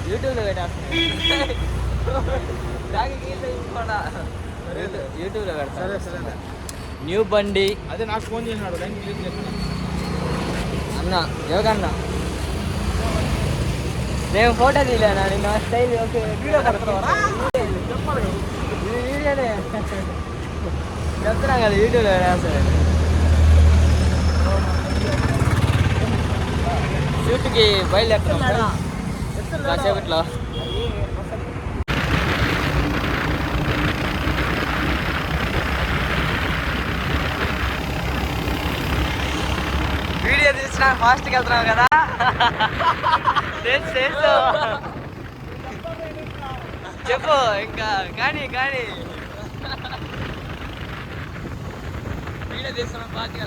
యూట్యూబ్లో యూట్యూబ్లో పెడతా. న్యూ బండి అదే నాకు ఫోన్ చేసినాడు లైన్ క్లియర్ చేస్తున్నా అన్న యోగన్న. నేను ఫోటో తీయలేనా నా స్టైల్? ఓకే వీడియోనే చెప్తున్నా కదా యూట్యూబ్లో వేస్తాను. షూట్కి బయలుదేరుతున్నాం కాసేపట్లో. వీడియో తీసినా ఫాస్ట్కి వెళ్తున్నాం కదా. చెప్పు ఇంకా కానీ వీడియో తీస్తున్నాం ఫాస్ట్గా.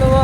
నువ్వు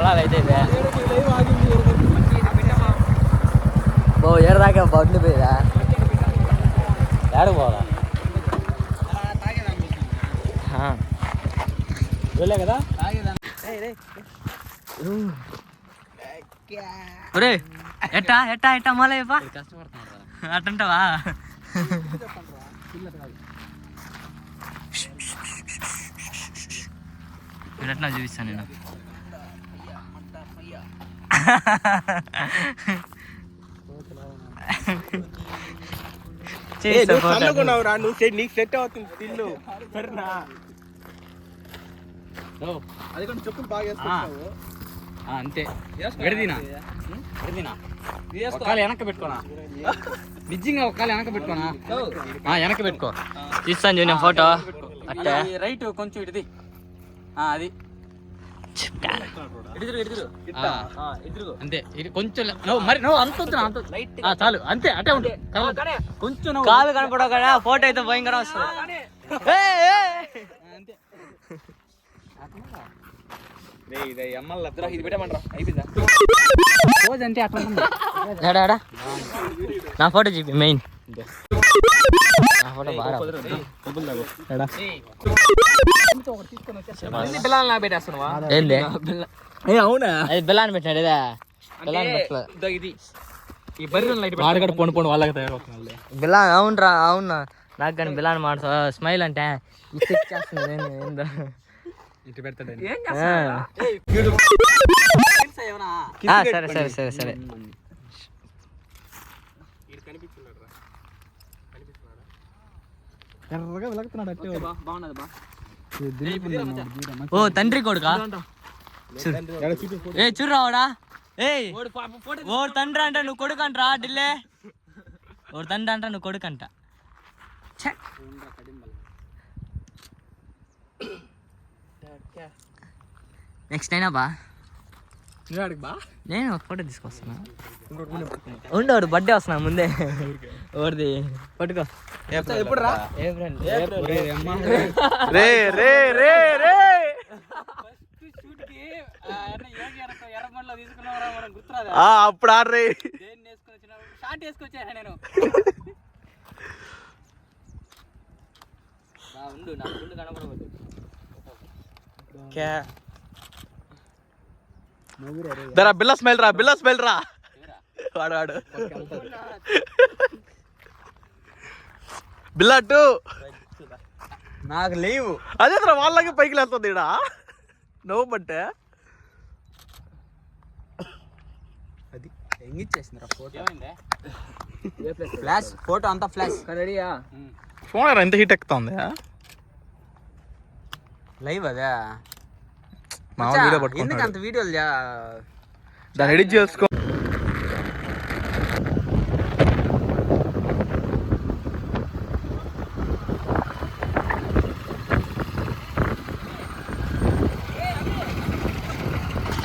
అదే అయితే బో ఏడదాకా బండి పోయిరా. ఏడ పోవాలా వెళ్ళే కదా. ఒరే ఎట్టా ఎట్టా ఎట్టా మళ్ళీ కష్టపడుతున్నా అట్టంటావా? ఎట్లా చూపిస్తాను నేను. నీకు సెట్ అవుతుంది తిల్లు అది కూడా చెప్పులు బాగా వేసుకుంటావు అంతే. విడదీనా ఒక్కలు వెనక్కి పెట్టుకోనా? నిజంగా ఒక్కలు వెనక్కి పెట్టుకోనా? వెనక్కి పెట్టుకో. తీస్తాను చూడండి ఫోటో. అట్టే రైట్ కొంచెం ఇటుది. అది అంతే. ఇది కొంచెం మరి నువ్వు అంత చాలు అంతే. అటే ఉంటుంది కొంచెం కాలు కనపడగా ఫోటో అయితే భయంకరం వస్తుంది. అంతే. ఇది పెట్టమంటారా? అయిపోయిందా? రోజు అంటే అట్లా నా ఫోటో చూపి మెయిన్. నా ఫోటో బాగా ఏంది? అవునా? అది బెల్లాన్ని పెట్టాడు ఇదా. ఇది ఈ బర్రె పొండు పొండు వాళ్ళకి తయారవుతుంది. బిల్లా అవునరా అవునా? నాకు కానీ బిల్లాన్ని మాట స్మైల్ అంటే చేస్తుంది. ఏందో ఇటు పెడతాడు. సరే సరే సరే సరే. ఓ తండ్రి కొడుకా? ఏ చూడరావాడా? ఏ ఓ తండ్రి అంట నువ్వు కొడుకు అంటరా? ఢిల్లే ఓ తండ్రి అంట నువ్వు కొడుకు అంట. నెక్స్ట్ అయినా బా బా నేను ఒక ఫోటో తీసుకొస్తున్నా. ఉండవు బర్త్డే వస్తున్నా ముందే. ఎవరిది పట్టుకో. ఎప్పుడు రా? రే రే రే రే అప్పుడు ఆర్రే నేను ఉండు నా గుండు కనపడవద్దు. బిల్ల స్మెల్ రా వాడు బిల్లట్టు నాకు లేవు. అదే వాళ్ళకి పైకి లేస్తుంది ఇడా నవ్వు బట్టే అది ఎంగిచ్చేసిందిరా ఫోటో. ఫ్లాష్ ఫోటో అంతా ఫ్లాష్ రెడీయా? ఫోన్ ఎంత హీట్ ఎక్కుతుంది లైవ్ అదే మామూలు వీడియో ఎందుకు పట్టుకుంటాడు అంత వీడియోలు దాన్ని ఎడిట్ చేసుకో.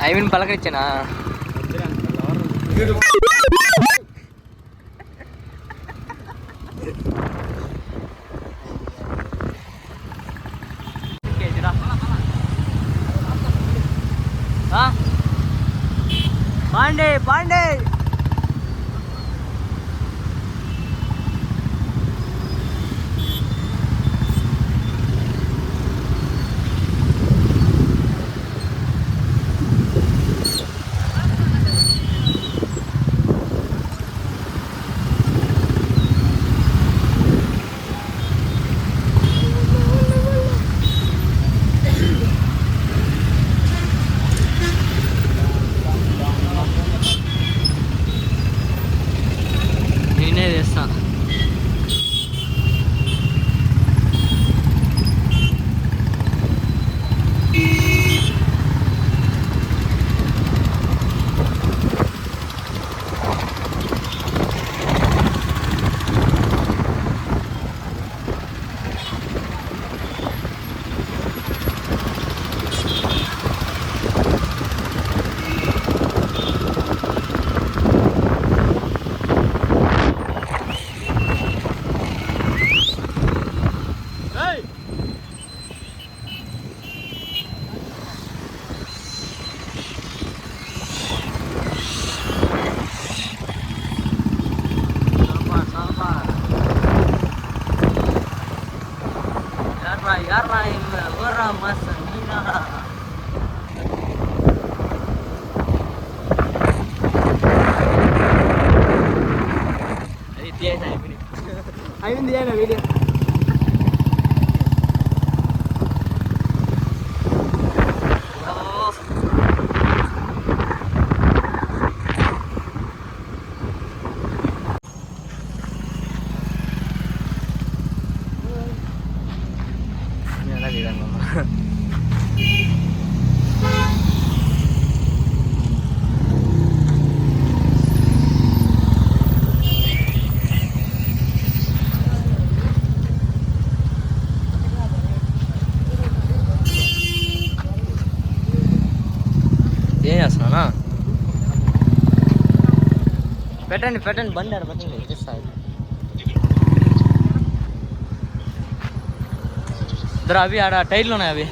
ఐ మీన్ పలకరించానా? పాండే పాండే నేనే చేస్తా. అయింది వీడియో. ఏం చేస్తున్నానా? పెట్టండి బండి ఆడ పెట్టండి. ఇద్దరు అవి ఆడ టైర్లు ఉన్నాయి. అవి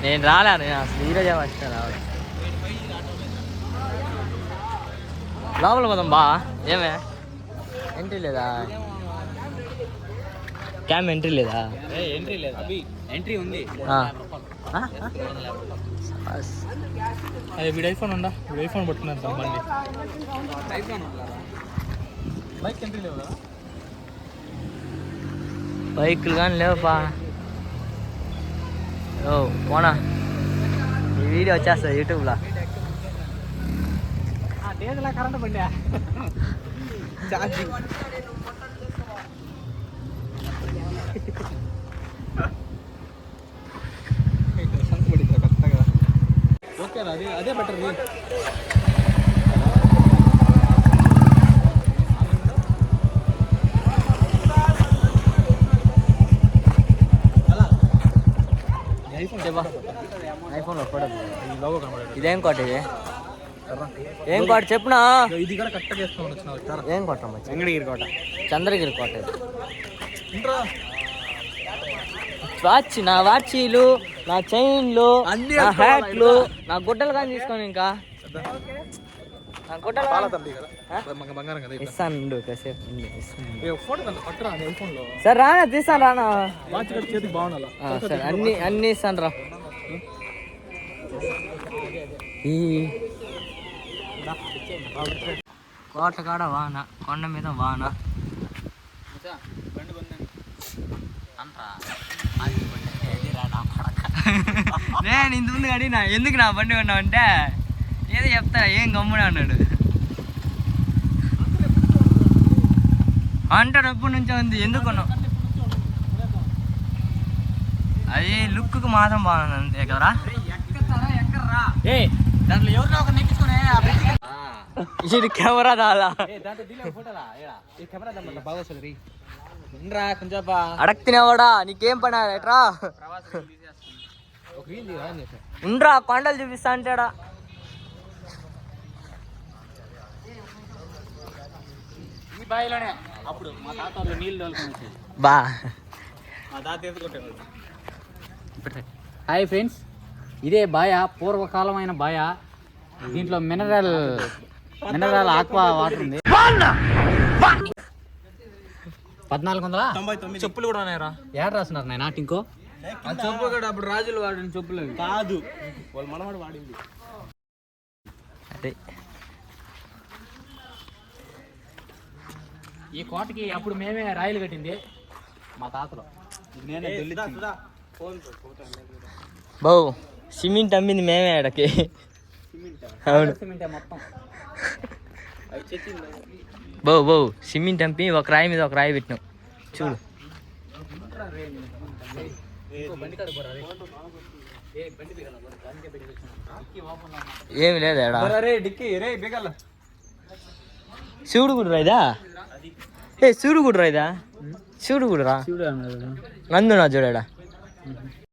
నేను రాలేను అసలు. ఈరోజే వచ్చిన రావాలి. లోపల పోదాం బా. ఏమే ఎంట్రీ లేదా? క్యామ్ ఎంట్రీ లేదా? ఎంట్రీ లేదు. ఎంట్రీ ఉంది. అదే వీడు ఐఫోన్ ఉందా? వీడు ఐఫోన్ పట్టుకున్నారు బండి. బైక్ ఎంట్రీ లేవు కదా? బైకులు కానీ లేవుపా. ఓ పోనా ఈ వీడియో వచ్చేస్తుంది యూట్యూబ్లో. కరెంట్ బండి ఛార్జింగ్. ఓకే అదే బెటర్. ఐఫోన్లో ఫోటో లోగో కనబడదు. ఇదేం కోట ఇది? ఏం కోట చెప్పునా? ఇది కూడా కరెక్ట్గా వేసుకొని వచ్చిన ఏం కోట? వెంకటగిరి కోట. చంద్రగిరి కోట ఇది. వాచ్, నా వాచీలు, నా చైన్లు, నా హ్యాట్లు, నా గుడ్డలు కానీ తీసుకోండి. ఇంకా నా గుడ్డలు బంగారం కదా. ఇస్తాను కాసేపు ఫోటో పట్టురా ఐఫోన్లో. సరే రానా, తీస్తాను రానా. వాచ్ కూడా చేతికి బాగుండాలి. సరే అన్ని ఇస్తాను రా. ఈ కోట కాడ వాన, కొండ మీద వాన. నేను ఇంత ముందు అడిగినా ఎందుకు నా బండి కొన్నావు అంటే ఏదో చెప్తా, ఏం గమ్ముడే అన్నాడు. అంటాడు ఎప్పటి నుంచో ఉంది, ఎందుకు కొన్నావు? అది లుక్కు మాత్రం బాగుంది అంతే కదరా. దాంట్లో ఎవరినో ఒక నెక్కించుకునే ఇది కెమెరా దాలా దాంట్లో ఫోటోలా కెమెరా దాంట్లో బాగా వస్తుంది. కొంచెం అడగతినేవాడా, నీకేం పని ఎట్రా ఉండ్రా, కొండలు చూపిస్తా అంటాడా. ఈ బావిలోనే అప్పుడు మా తాత వాళ్ళు నీళ్ళు తోలుకొని బా. మా తాత ఎత్తుకుంటాడు. హాయ్ ఫ్రెండ్స్, ఇదే బాయ, పూర్వకాలమైన బాయ. దీంట్లో మినరల్ ఆక్వా వాటర్ ఉంది. 1499 చెప్పులు కూడా ఉన్నాయరా. ఏడు రాస్తున్నారు నేను ఇంకో చెప్పు కూడా అప్పుడు రాజులు వాడిన చెప్పులు కాదు, వాళ్ళు మనవాడు వాడింది. అదే ఈ కోటకి అప్పుడు మేమే రాయిలు కట్టింది మా తాతలో. బౌ సిమెంట్ అమ్మింది మేమే ఆడకి. అవును సిమెంటే మొత్తం. బౌ సిమెంట్ అంపి ఒక రాయి మీద ఒక రాయి పెట్టినాం చూడు. ఏమి లేదా శివుడు కూడా రాయిదా? శివుడు కూడా రాయిదా? శివుడు కూడా రా నందు నా చూడాడా.